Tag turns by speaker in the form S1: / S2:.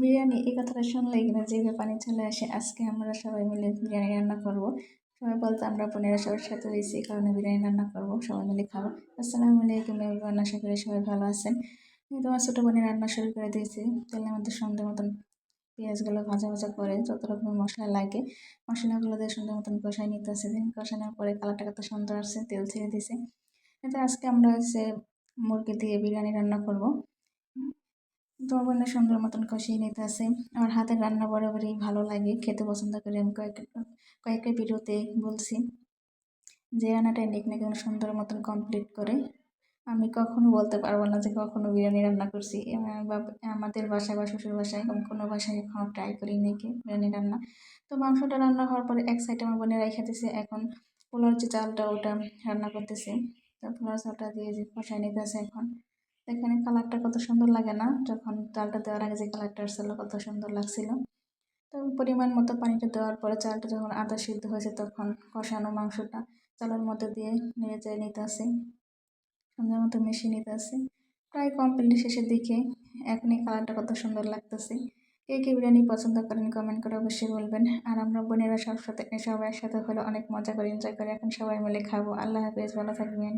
S1: বিরিয়ানি এই কথাটা শুনলেই কিনা জিভে পানি চলে আসে। আজকে আমরা সবাই মিলে বিরিয়ানি রান্না করব। সবাই বলতো আমরা বোনেরা সবার সাথে হয়েছি এই কারণে বিরিয়ানি রান্না করব, সবাই মিলে খাবো। আসসালামু আলাইকুম এভরিওয়ান, আশা করি সবাই ভালো আছেন। আমি তোমার ছোটো বোনের রান্না শুরু করে দিয়েছি। তেলের মধ্যে সুন্দর মতন পেঁয়াজগুলো ভাজা ভাজা করে যত রকমের মশলা লাগে মশলাগুলো দিয়ে সুন্দর মতন কষাই নিতেছে। কষানোর পরে কালারটা কত সুন্দর আসছে, তেল ছেড়ে দিছে। এটা আজকে আমরা হচ্ছে মুরগি দিয়ে বিরিয়ানি রান্না করব। দ্রবণে সুন্দর মতন কষিয়ে নিতে আছে। আমার হাতের রান্না বরাবরই ভালো লাগে, খেতে পছন্দ করি। আমি কয়েকটা ভিডিওতে বলছি যে রান্নাটা নিক না কেন সুন্দর মতন কমপ্লিট করে আমি কখনো বলতে পারবো না যে কখনো বিরিয়ানি রান্না করছি। বা আমাদের বাসায় বা শ্বশুর বাসায় কোনো বাসায় এখনো ট্রাই করি নাকি বিরিয়ানি রান্না। তো মাংসটা রান্না হওয়ার পরে এক সাইডে আমার বোনের রেখে দিছে। এখন পোলাওর যে চালটা ওটা রান্না করতেছে। তো পোলাও চালটা দিয়ে যে কষাই নিতেছে এখন। এখানে কালারটা কত সুন্দর লাগে না, যখন চালটা দেওয়ার আগে যে কালারটা আসছিল কত সুন্দর লাগছিল। তো পরিমাণ মতো পানিটা দেওয়ার পরে চালটা যখন আধা সিদ্ধ হয়েছে তখন কষানো মাংসটা চালের মধ্যে দিয়ে নেড়ে চেড়ে নিতে আসে, সুন্দর মতো মিশিয়ে নিতে আসে। প্রায় কমপ্লিট শেষের দিকে। এখনই কালারটা কত সুন্দর লাগতেছে। কে কে বিরিয়ানি পছন্দ করেন কমেন্ট করে অবশ্যই বলবেন। আর আমরা বোনেরা সব একসাথে হলে অনেক মজা করে এনজয় করে এখন সবাই মিলে খাবো। আল্লাহ হাফেজ, ভালো থাকবেন।